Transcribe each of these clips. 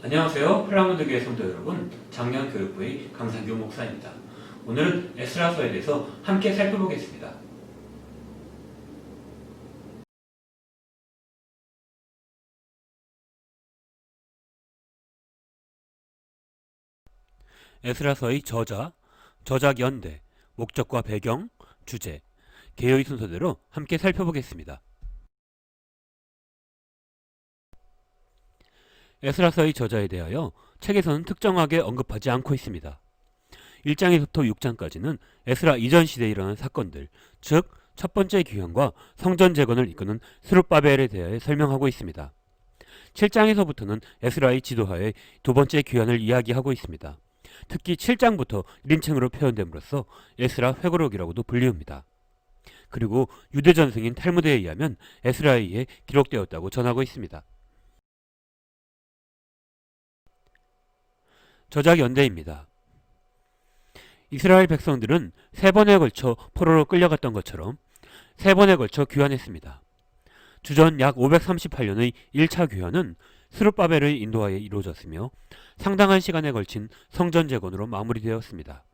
안녕하세요. 플라모드 교회 성도 여러분, 작년 교육부의 강상규 목사입니다. 오늘은 에스라서에 대해서 함께 살펴보겠습니다. 에스라서의 저자, 저작 연대, 목적과 배경, 주제, 개요의 순서대로 함께 살펴보겠습니다. 에스라서의 저자에 대하여 책에서는 특정하게 언급하지 않고 있습니다. 1장에서부터 6장까지는 에스라 이전 시대에 일어난 사건들, 즉 첫 번째 귀환과 성전 재건을 이끄는 스룹바벨에 대하여 설명하고 있습니다. 7장에서부터는 에스라의 지도하에 두 번째 귀환을 이야기하고 있습니다. 특히 7장부터 1인칭으로 표현됨으로써 에스라 회고록이라고도 불리웁니다. 그리고 유대 전승인 탈무드에 의하면 에스라에 의해 기록되었다고 전하고 있습니다. 저작 연대입니다. 이스라엘 백성들은 3번에 걸쳐 포로로 끌려갔던 것처럼 3번에 걸쳐 귀환했습니다. 주전 약 538년의 1차 귀환은 스룹바벨의 인도하에 이루어졌으며 상당한 시간에 걸친 성전 재건으로 마무리되었습니다.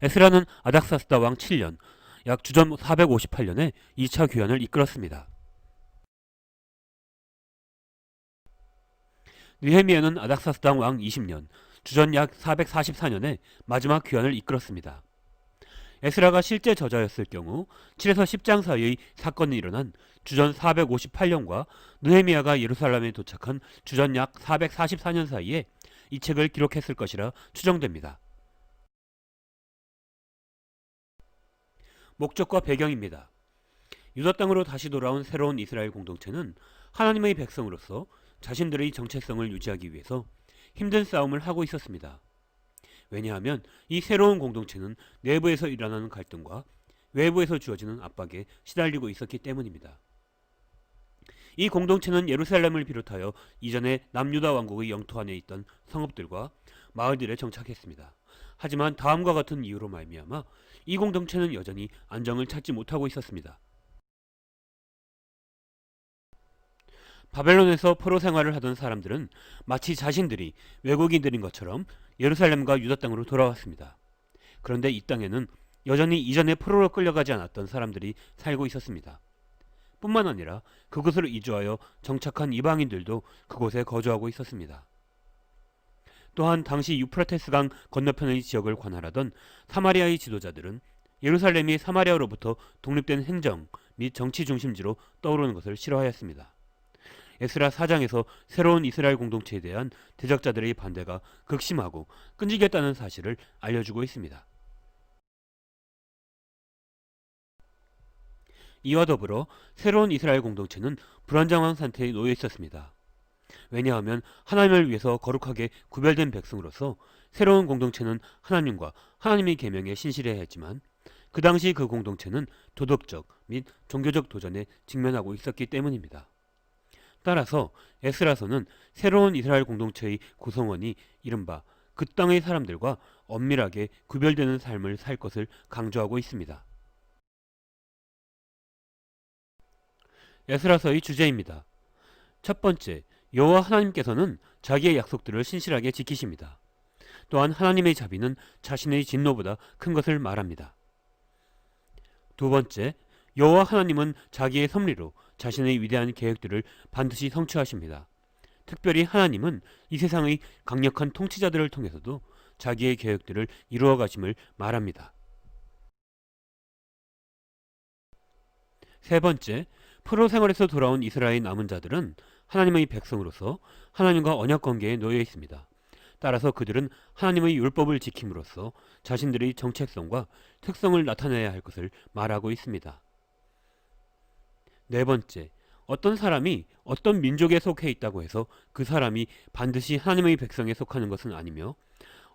에스라는 아닥사스다 왕 7년, 약 주전 458년에 2차 귀환을 이끌었습니다. 느헤미야는 아닥사스다 왕 20년, 주전 약 444년에 마지막 귀환을 이끌었습니다. 에스라가 실제 저자였을 경우 7에서 10장 사이의 사건이 일어난 주전 458년과 느헤미야가 예루살렘에 도착한 주전 약 444년 사이에 이 책을 기록했을 것이라 추정됩니다. 목적과 배경입니다. 유다 땅으로 다시 돌아온 새로운 이스라엘 공동체는 하나님의 백성으로서 자신들의 정체성을 유지하기 위해서 힘든 싸움을 하고 있었습니다. 왜냐하면 이 새로운 공동체는 내부에서 일어나는 갈등과 외부에서 주어지는 압박에 시달리고 있었기 때문입니다. 이 공동체는 예루살렘을 비롯하여 이전에 남유다 왕국의 영토 안에 있던 성읍들과 마을들에 정착했습니다. 하지만 다음과 같은 이유로 말미암아 이 공동체는 여전히 안정을 찾지 못하고 있었습니다. 바벨론에서 포로 생활을 하던 사람들은 마치 자신들이 외국인들인 것처럼 예루살렘과 유다 땅으로 돌아왔습니다. 그런데 이 땅에는 여전히 이전에 포로로 끌려가지 않았던 사람들이 살고 있었습니다. 뿐만 아니라 그곳으로 이주하여 정착한 이방인들도 그곳에 거주하고 있었습니다. 또한 당시 유프라테스강 건너편의 지역을 관할하던 사마리아의 지도자들은 예루살렘이 사마리아로부터 독립된 행정 및 정치 중심지로 떠오르는 것을 싫어하였습니다. 에스라 4장에서 새로운 이스라엘 공동체에 대한 대적자들의 반대가 극심하고 끈질겼다는 사실을 알려주고 있습니다. 이와 더불어 새로운 이스라엘 공동체는 불안정한 상태에 놓여 있었습니다. 왜냐하면 하나님을 위해서 거룩하게 구별된 백성으로서 새로운 공동체는 하나님과 하나님의 계명에 신실해야 했지만 그 당시 그 공동체는 도덕적 및 종교적 도전에 직면하고 있었기 때문입니다. 따라서 에스라서는 새로운 이스라엘 공동체의 구성원이 이른바 그 땅의 사람들과 엄밀하게 구별되는 삶을 살 것을 강조하고 있습니다. 에스라서의 주제입니다. 첫 번째, 여호와 하나님께서는 자기의 약속들을 신실하게 지키십니다. 또한 하나님의 자비는 자신의 진노보다 큰 것을 말합니다. 두 번째, 여호와 하나님은 자기의 섭리로 자신의 위대한 계획들을 반드시 성취하십니다. 특별히 하나님은 이 세상의 강력한 통치자들을 통해서도 자기의 계획들을 이루어 가심을 말합니다. 세 번째, 포로 생활에서 돌아온 이스라엘 남은 자들은 하나님의 백성으로서 하나님과 언약 관계에 놓여 있습니다. 따라서 그들은 하나님의 율법을 지킴으로써 자신들의 정체성과 특성을 나타내야 할 것을 말하고 있습니다. 네 번째, 어떤 사람이 어떤 민족에 속해 있다고 해서 그 사람이 반드시 하나님의 백성에 속하는 것은 아니며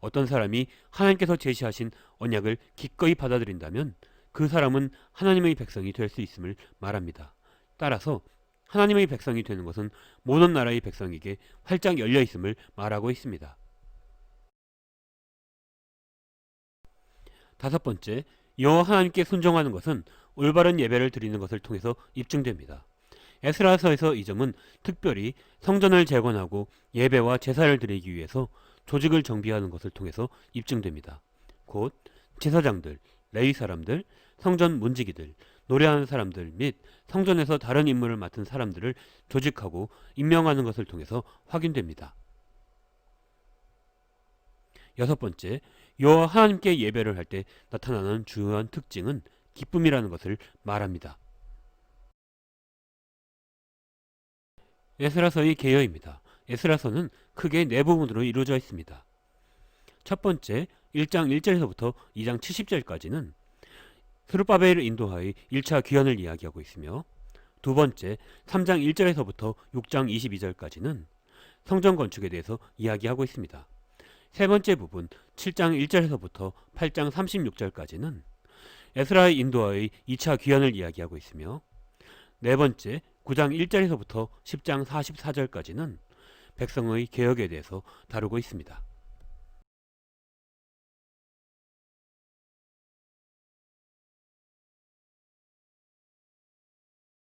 어떤 사람이 하나님께서 제시하신 언약을 기꺼이 받아들인다면 그 사람은 하나님의 백성이 될 수 있음을 말합니다. 따라서 하나님의 백성이 되는 것은 모든 나라의 백성에게 활짝 열려 있음을 말하고 있습니다. 다섯 번째, 여호와 하나님께 순종하는 것은 올바른 예배를 드리는 것을 통해서 입증됩니다. 에스라서에서 이 점은 특별히 성전을 재건하고 예배와 제사를 드리기 위해서 조직을 정비하는 것을 통해서 입증됩니다. 곧 제사장들, 레위 사람들, 성전 문지기들, 노래하는 사람들 및 성전에서 다른 임무를 맡은 사람들을 조직하고 임명하는 것을 통해서 확인됩니다. 여섯 번째, 여호와 하나님께 예배를 할 때 나타나는 중요한 특징은 기쁨이라는 것을 말합니다. 에스라서의 개요입니다. 에스라서는 크게 네 부분으로 이루어져 있습니다. 첫 번째, 1장 1절에서부터 2장 70절까지는 스룹바벨을 인도하여 1차 귀환을 이야기하고 있으며, 두 번째, 3장 1절에서부터 6장 22절까지는 성전 건축에 대해서 이야기하고 있습니다. 세 번째 부분 7장 1절에서부터 8장 36절까지는 에스라의 인도하의 2차 귀환을 이야기하고 있으며, 네 번째 9장 1절에서부터 10장 44절까지는 백성의 개혁에 대해서 다루고 있습니다.